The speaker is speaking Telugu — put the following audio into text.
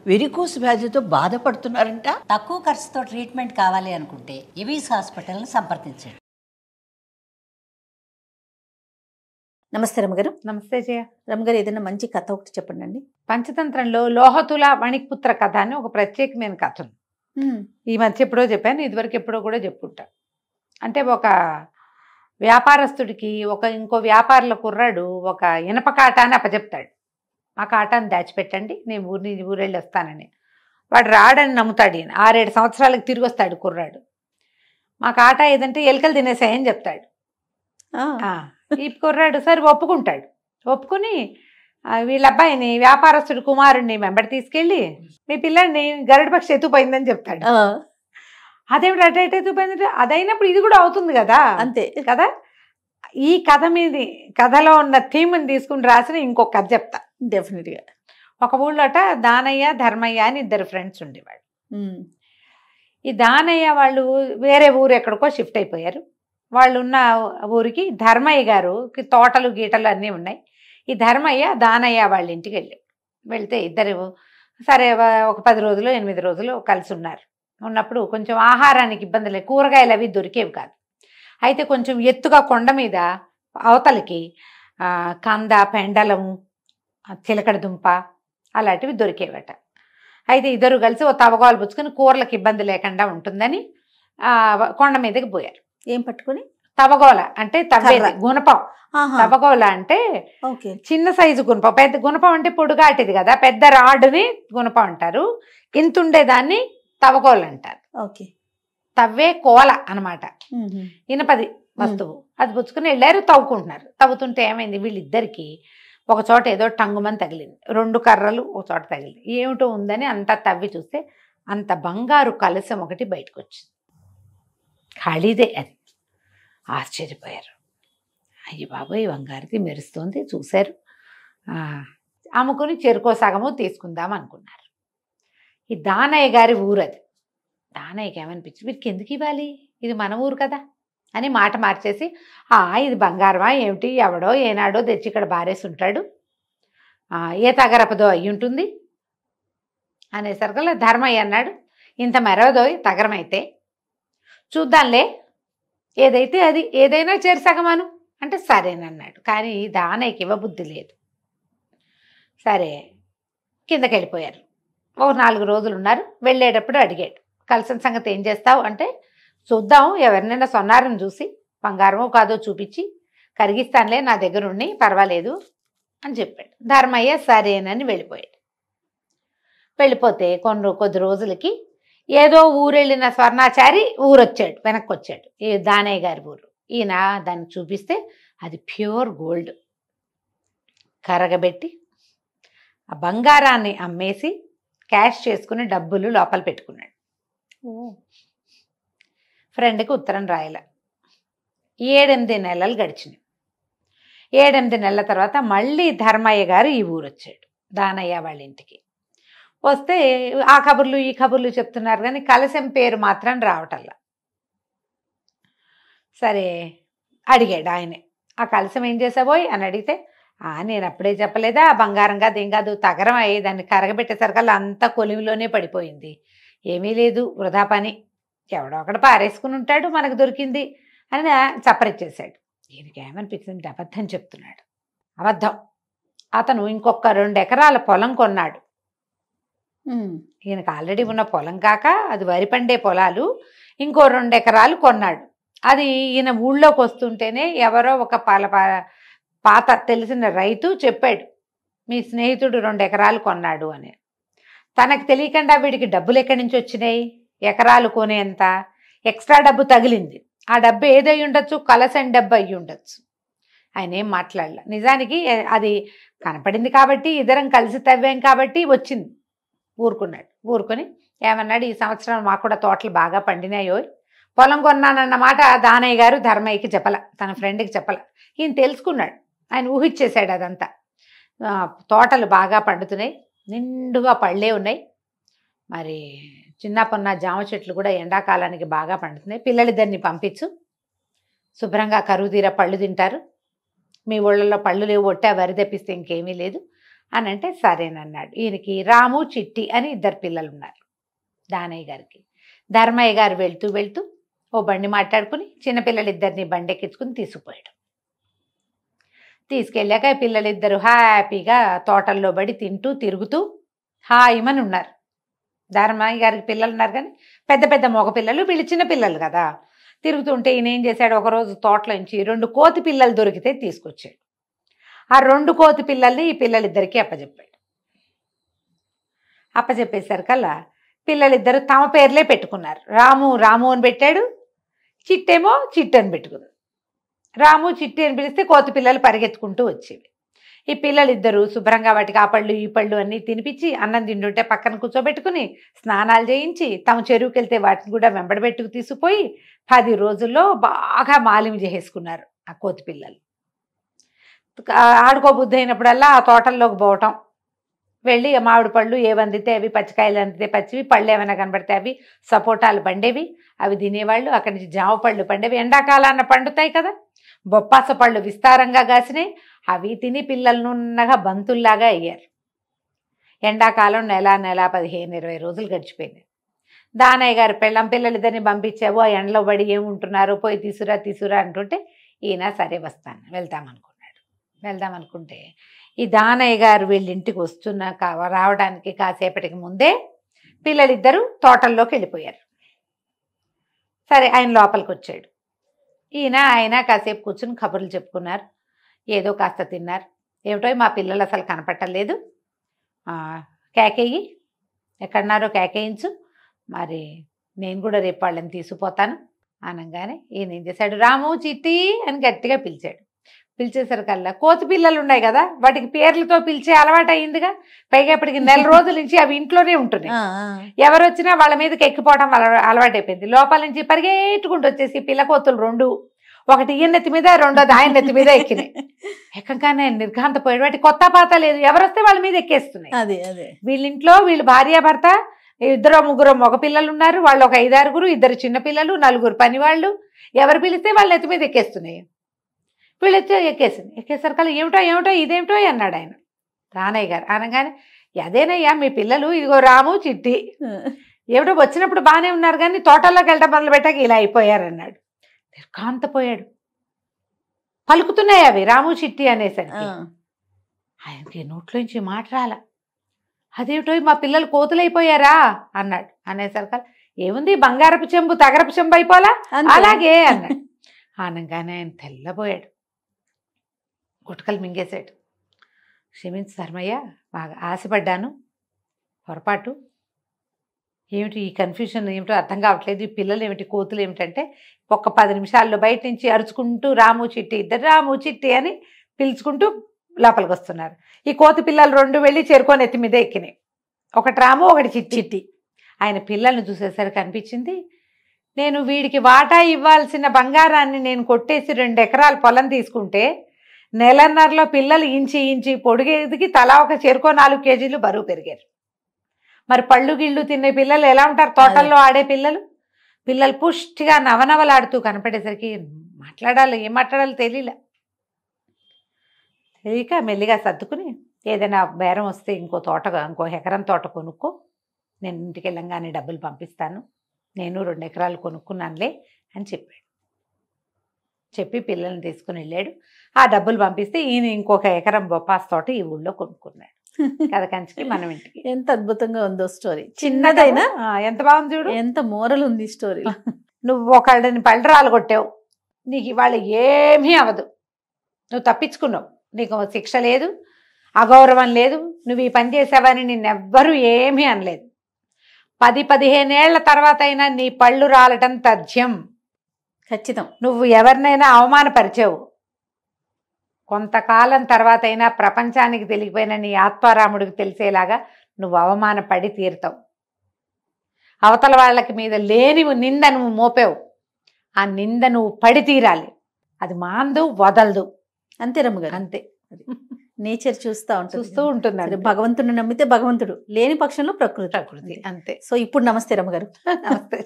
వెరికోస్ వ్యాధితో బాధపడుతున్నారంట. తక్కువ ఖర్చుతో ట్రీట్మెంట్ కావాలి అనుకుంటే ఎవిస్ హాస్పిటల్ని సంప్రదించండి. నమస్తే రమగారు. నమస్తే జయ. రమగారు, ఏదైనా మంచి కథ ఒకటి చెప్పండి. పంచతంత్రంలో లోహతుల వణిక్పుత్ర కథ అని ఒక ప్రత్యేకమైన కథ ఉంది. ఈ మధ్య ఎప్పుడో చెప్పాను, ఇదివరకు ఎప్పుడో కూడా చెప్పుకుంటా. అంటే ఒక వ్యాపారస్తుడికి ఇంకో వ్యాపారుల కుర్రాడు ఒక ఇనప కాటాన్ని అప్పచెప్తాడు. ఆ కాటాన్ని దాచిపెట్టండి, నేను ఊరెళ్ళి వస్తానని. వాడు రాడని నమ్ముతాడు. ఈయన 6-7 సంవత్సరాలకు తిరిగి వస్తాడు కుర్రాడు. మా కాటా ఏదంటే ఎలుకలు తినేసాయని చెప్తాడు. ఈ కుర్రాడు సరే ఒప్పుకుంటాడు. ఒప్పుకుని వీళ్ళ అబ్బాయిని వ్యాపారస్తుడి కుమారుడిని వెంబడి తీసుకెళ్ళి మీ పిల్లాడిని గరుడ పక్షి ఎత్తుపోయిందని చెప్తాడు. అదేమిటి అటు ఎత్తుపోయిందంటే అదైనప్పుడు ఇది కూడా అవుతుంది కదా, అంతే కదా. ఈ కథలో ఉన్న థీమ్ని తీసుకుని రాసిన ఇంకొక కథ చెప్తా. డెఫినెట్గా. ఒక ఊళ్ళోట దానయ్య ధర్మయ్య అని 2 ఫ్రెండ్స్ ఉండేవాళ్ళు. ఈ దానయ్య వాళ్ళు వేరే ఊరు ఎక్కడికో షిఫ్ట్ అయిపోయారు. వాళ్ళు ఉన్న ఊరికి ధర్మయ్య గారుకి తోటలు గీటలు అన్నీ ఉన్నాయి. ఈ ధర్మయ్య దానయ్య వాళ్ళ ఇంటికి వెళ్తే ఇద్దరు సరే ఒక 10 రోజులు 8 రోజులు కలిసి ఉన్నారు. ఉన్నప్పుడు కొంచెం ఆహారానికి ఇబ్బంది లేదు, కూరగాయలు అవి దొరికేవి కాదు. అయితే కొంచెం ఎత్తుగా కొండ మీద అవతలకి కంద, పెండలము, చిలకడ దుంప అలాంటివి దొరికేవట. అయితే ఇద్దరు కలిసి ఓ తవగోలు పుచ్చుకొని కూరలకు ఇబ్బంది లేకుండా ఉంటుందని కొండ మీదకి పోయారు. ఏం పట్టుకుని? తవగోల అంటే గుణపం. తవగోల అంటే చిన్న సైజు గుణపం. పెద్ద గుణపం అంటే పొడుగాటిది కదా, పెద్ద రాడుని గుణపం అంటారు. ఇంత ఉండేదాన్ని తవగోల అంటారు. ఓకే. తవ్వే కోల అనమాట, ఇనపది వస్తువు. అది పుచ్చుకుని వెళ్ళారు, తవ్వుకుంటున్నారు. తవ్వుతుంటే ఏమైంది, వీళ్ళిద్దరికి ఒక చోట ఏదో టంగుమని తగిలింది. 2 కర్రలు ఒక చోట తగిలింది. ఏమిటో ఉందని అంతా తవ్వి చూస్తే అంత బంగారు కలశం ఒకటి బయటకు వచ్చింది. ఖాళీదే అది. ఆశ్చర్యపోయారు. అయ్యి బాబోయ్, బంగారుది మెరుస్తోంది. చూశారు, అమ్ముకుని చెరుకో సగము తీసుకుందాం అనుకున్నారు. ఈ దానయ్య గారి ఊరు అది. దానయ్యకి ఏమనిపించింది, వీరికి ఎందుకు ఇవ్వాలి, ఇది మన ఊరు కదా అని మాట మార్చేసి, ఇది బంగారమా ఏమిటి, ఎవడో ఏనాడో తెచ్చి ఇక్కడ బారేసి ఉంటాడు, ఏ తగరపదో అయ్యి ఉంటుంది అనేసరికల్లా ధర్మయ్య అన్నాడు, ఇంత మెరవదో తగరమైతే చూద్దాంలే, ఏదైతే అది, ఏదైనా చేరిసగమాను అంటే సరేనన్నాడు. కానీ దానయ్యకి ఇవ్వబుద్ధి లేదు. సరే కిందకి వెళ్ళిపోయారు. ఒక 4 రోజులు ఉన్నారు. వెళ్ళేటప్పుడు అడిగాడు, కలిసిన సంగతి ఏం చేస్తావు అంటే, చూద్దాం, ఎవరినైనా సొన్నారని చూసి బంగారమో కాదో చూపించి కరిగిస్తానులే, నా దగ్గర ఉండి పర్వాలేదు అని చెప్పాడు. ధర్మయ్య సరేనని వెళ్ళిపోయాడు. వెళ్ళిపోతే కొద్ది రోజులకి ఏదో ఊరెళ్ళిన స్వర్ణాచారి ఊరొచ్చాడు, వెనక్కి వచ్చాడు. ఈ దానయ్య గారి ఊరు. ఈయన దాన్ని చూపిస్తే అది ప్యూర్ గోల్డ్. కరగబెట్టి ఆ బంగారాన్ని అమ్మేసి క్యాష్ చేసుకుని డబ్బులు లోపల పెట్టుకున్నాడు. ఫ్రెండ్కి ఉత్తరం రాయల. 7-8 నెలలు గడిచినాయి. 7-8 నెలల తర్వాత మళ్ళీ ధర్మయ్య గారు ఈ ఊరు వచ్చాడు, దానయ్య వాళ్ళ ఇంటికి. వస్తే ఆ కబుర్లు ఈ కబుర్లు చెప్తున్నారు కానీ కలశం పేరు మాత్రం రావటల్లా. సరే అడిగాడు ఆయనే, ఆ కలశం ఏం చేసావోయ్ అని అడిగితే, నేను అప్పుడే చెప్పలేదా, బంగారం కాదు ఏం కాదు, తగరం అయ్యి దాన్ని కరగబెట్టేసరికల్లా అంతా కొలిమిలోనే పడిపోయింది, ఏమీ లేదు, వృధా పని, ఎవడో ఒకడు పారేసుకుని ఉంటాడు, మనకు దొరికింది అని చప్పరిచ్చేశాడు. ఈయనకి ఏమనిపించింది, అబద్ధం చెప్తున్నాడు. అబద్ధం. అతను ఇంకొక 2 ఎకరాల పొలం కొన్నాడు. ఈయనకు ఆల్రెడీ ఉన్న పొలం కాక అది వరి పండే పొలాలు, ఇంకో 2 ఎకరాలు కొన్నాడు. అది ఈయన ఊళ్ళోకి వస్తుంటేనే ఎవరో ఒక పాత తెలిసిన రైతు చెప్పాడు, మీ స్నేహితుడు 2 ఎకరాలు కొన్నాడు అని. తనకు తెలియకుండా వీడికి డబ్బులు ఎక్కడి నుంచి వచ్చినాయి, ఎకరాలు కొనేంత ఎక్స్ట్రా డబ్బు తగిలింది. ఆ డబ్బు ఏదై ఉండొచ్చు, కలసని డబ్బు అయ్యి ఉండొచ్చు. ఆయన ఏం మాట్లాడలే. నిజానికి అది కనపడింది కాబట్టి, ఇద్దరం కలిసి తవ్వాం కాబట్టి వచ్చింది. ఊరుకున్నాడు. ఊరుకొని ఏమన్నాడు, ఈ సంవత్సరం మాకు కూడా తోటలు బాగా పండినాయో, పొలం కొన్నానన్న మాట దానయ్య గారు ధర్మయ్యకి చెప్పల, తన ఫ్రెండ్కి చెప్పల. ఈయన తెలుసుకున్నాడు, ఆయన ఊహించేశాడు అదంతా. తోటలు బాగా పండుతున్నాయి, నిండుగా పళ్ళే ఉన్నాయి, మరి చిన్న పొన్న జామ చెట్లు కూడా ఎండాకాలానికి బాగా పండుతున్నాయి, పిల్లలిద్దరిని పంపించు, శుభ్రంగా కరువు తీర పళ్ళు తింటారు, మీ ఊళ్ళల్లో పళ్ళు లేవు, ఒట్టా వరి తెప్పిస్తే ఇంకేమీ లేదు అని అంటే సరేనన్నాడు. ఈయనకి రాము చిట్టి అని 2 పిల్లలు ఉన్నారు దానయ్య గారికి. ధర్మయ్య గారు వెళ్తూ వెళ్తూ ఓ బండి మాట్లాడుకుని చిన్నపిల్లలిద్దరిని బండి ఎక్కించుకుని తీసుకుపోయాడు. తీసుకెళ్ళాక పిల్లలిద్దరూ హ్యాపీగా తోటల్లో పడి తింటూ తిరుగుతూ హాయిమని ఉన్నారు. ధర్మయ్య గారికి పిల్లలు ఉన్నారు కానీ పెద్ద పెద్ద మగ పిల్లలు, వీళ్ళు చిన్న పిల్లలు కదా. తిరుగుతుంటే ఈయన ఏం చేశాడు, ఒకరోజు తోటలోంచి 2 కోతి పిల్లలు దొరికితే తీసుకొచ్చాడు. ఆ 2 కోతి పిల్లల్ని ఈ పిల్లలిద్దరికీ అప్పచెప్పాడు. అప్పచెప్పేసరికల్లా పిల్లలిద్దరూ తమ పేర్లే పెట్టుకున్నారు. రాము రాము అని పెట్టాడు, చిట్టేమో చిట్టి అని పెట్టుకుంది. రాము చిట్టి అని పిలిస్తే కోతి పిల్లలు పరిగెత్తుకుంటూ వచ్చేవి. ఈ పిల్లలిద్దరూ శుభ్రంగా వాటికి ఆ పళ్ళు ఈ పళ్ళు అన్నీ తినిపించి అన్నం తింటుంటే పక్కన కూర్చోబెట్టుకుని స్నానాలు చేయించి తమ చెరువుకి వెళ్తే వాటిని కూడా వెంబడబెట్టుకు తీసుకుపోయి 10 రోజుల్లో బాగా మాలిమి చేసుకున్నారు ఆ కోతి పిల్లలు. ఆడుకోబుద్ధి అయినప్పుడల్లా ఆ తోటల్లోకి పోవటం, వెళ్ళి మామిడి పళ్ళు ఏవి అందితే అవి, పచ్చికాయలు అందితే పచ్చివి, పళ్ళు ఏమైనా కనబడితే అవి, సపోటాలు పండేవి అవి తినేవాళ్ళు. అక్కడి నుంచి జామ పళ్ళు పండేవి, ఎండాకాలాన్న పండుతాయి కదా. బొప్పాస పళ్ళు విస్తారంగా కాసినాయి, అవి తిని పిల్లలు నున్నగా బంతుల్లాగా అయ్యారు. ఎండాకాలం నెల 15-20 రోజులు గడిచిపోయినాయి. దానయ్య గారు పెళ్ళం పిల్లలిద్దరిని పంపించావు, ఆ ఎండలో పడి ఏముంటున్నారు, పోయి తీసురా అంటుంటే ఈయన సరే వస్తాను వెళ్దామనుకుంటే ఈ దానయ్య గారు వీళ్ళ ఇంటికి రావడానికి కాసేపటికి ముందే పిల్లలిద్దరూ తోటల్లోకి వెళ్ళిపోయారు. సరే ఆయన లోపలికి వచ్చాడు. ఆయన కాసేపు కూర్చుని కబుర్లు చెప్పుకున్నారు, ఏదో కాస్త తిన్నారు. ఏమిటో మా పిల్లలు అసలు కనపట్టలేదు, కేకేయి ఎక్కడున్నారో కేకేయించు, మరి నేను కూడా రేపు వాళ్ళని తీసుకుపోతాను అనగానే ఈయన ఏం చేశాడు, రాము చిట్టి అని గట్టిగా పిలిచాడు. పిలిచేసరికల్లా కోతి పిల్లలు ఉన్నాయి కదా, వాటికి పేర్లతో పిలిచే అలవాటు అయిందిగా. పైగా ఇప్పటికి 1 రోజుల నుంచి అవి ఇంట్లోనే ఉంటున్నాయి. ఎవరు వచ్చినా వాళ్ళ మీదకి ఎక్కిపోవడం అలవాటు అయిపోయింది. లోపల నుంచి పరిగెట్టుకుంటూ వచ్చేసి పిల్ల కోతులు 2, ఒకటి ఈయన నెత్తి మీద, రెండోది ఆయన నెత్తి మీద ఎక్కినాయి. ఎక్కగానే నిర్ఘాంతపోయాడు. వాటి కొత్త పాత లేదు, ఎవరు వస్తే వాళ్ళ మీద ఎక్కేస్తున్నాయి. వీళ్ళింట్లో వీళ్ళు భార్యాభర్త 2-3 మగ పిల్లలు ఉన్నారు, వాళ్ళు ఒక 5-6, 2 చిన్నపిల్లలు, 4 పనివాళ్ళు. ఎవరు పిలిస్తే వాళ్ళ నెత్తి మీద ఎక్కేస్తున్నాయి. వీళ్ళు ఎక్కేసరికల్లా ఏమిటో ఇదేమిటో అన్నాడు ఆయన దానయ్య గారు. అనగానే అదేనయ్యా మీ పిల్లలు, ఇదిగో రాము చిట్టి, ఏమిటో వచ్చినప్పుడు బాగానే ఉన్నారు కానీ తోటల్లోకి వెళ్ళడం మొదలు పెట్టాక ఇలా అయిపోయారన్నాడు. నిర్ఘాంతపోయాడు. పలుకుతున్నాయి అవి రాము చిట్టి అనేసరికి ఆయనకి నోట్లోంచి మాట రాల. అదేమిటో మా పిల్లలు కోతులైపోయారా అన్నాడు. అనేసరికి ఏముంది, బంగారపు చెంబు తగరపు చెంబు అయిపోలా అలాగే అన్నాడు. అనగానే ఆయన తెల్లబోయాడు, గుటకలు మింగేశాడు. క్షమించు ధర్మయ్య, బాగా ఆశపడ్డాను, పొరపాటు. ఏమిటి ఈ కన్ఫ్యూజన్, ఏమిటో అర్థం కావట్లేదు, ఈ పిల్లలు ఏమిటి కోతులు ఏమిటంటే ఒక 10 నిమిషాల్లో బయట నుంచి అరుచుకుంటూ రాము చిట్టి, ఇద్దరు రాము చిట్టి అని పిలుచుకుంటూ లోపలికి వస్తున్నారు. ఈ కోతి పిల్లలు 2 వెళ్ళి చేరుకొని ఎత్తి మీద ఎక్కినాయి. ఒకటి రాము, ఒకటి చిట్టి. ఆయన పిల్లల్ని చూసేసరికి అనిపించింది, నేను వీడికి వాటా ఇవ్వాల్సిన బంగారాన్ని నేను కొట్టేసి 2 ఎకరాల పొలం తీసుకుంటే 1.5 పిల్లలు ఇంచి పొడిగేదికి తలా ఒక చేరుకో 4 కేజీలు బరువు పెరిగారు. మరి పళ్ళు గిళ్ళు తినే పిల్లలు ఎలా ఉంటారు, తోటల్లో ఆడే పిల్లలు పుష్టిగా నవనవలాడుతూ కనపడేసరికి ఏం మాట్లాడాలో తెలియక మెల్లిగా సర్దుకుని, ఏదైనా బేరం వస్తే ఇంకో ఎకరం తోట కొనుక్కో, నేను ఇంటికి వెళ్ళంగానే డబ్బులు పంపిస్తాను, నేను 2 ఎకరాలు కొనుక్కున్నానులే అని చెప్పాడు. చెప్పి పిల్లల్ని తీసుకుని వెళ్ళాడు. ఆ డబ్బులు పంపిస్తే ఈయన ఇంకొక ఎకరం బొప్పాస్ తోట ఈ ఊళ్ళో కొనుక్కున్నాడు. కథ కంచికి మనం ఇంటికి. ఎంత అద్భుతంగా ఉందో స్టోరీ, చిన్నదైనా ఎంత బాగుంది చూడు, ఎంత మోరల్ ఉంది స్టోరీ. నువ్వు ఒకళ్ళని పళ్ళరాలు కొట్టావు, నీకు ఇవాళ ఏమీ అవ్వదు, నువ్వు తప్పించుకున్నావు, నీకు శిక్ష లేదు, అగౌరవం లేదు, నువ్వు ఈ పని చేసావని నిన్నెవ్వరూ ఏమీ అనలేదు. 10-15 ఏళ్ల తర్వాత అయినా నీ పళ్ళు రాలటం తథ్యం, ఖచ్చితం. నువ్వు ఎవరినైనా అవమానపరిచావు, కొంతకాలం తర్వాత అయినా ప్రపంచానికి తెలియపోయిన నీ ఆత్మారాముడికి తెలిసేలాగా నువ్వు అవమానపడి తీరుతావు. అవతల వాళ్ళకి మీద లేని నింద నువ్వు మోపావు, ఆ నింద నువ్వు పడి తీరాలి, అది మాందు వదలదు. అంతే రమ్మగారు, అంతే. నేచర్ చూస్తూ ఉంటుంది. భగవంతుని నమ్మితే భగవంతుడు, లేని పక్షంలో ప్రకృతి. అంతే. సో ఇప్పుడు నమస్తే రమ్మగారు. నమస్తే.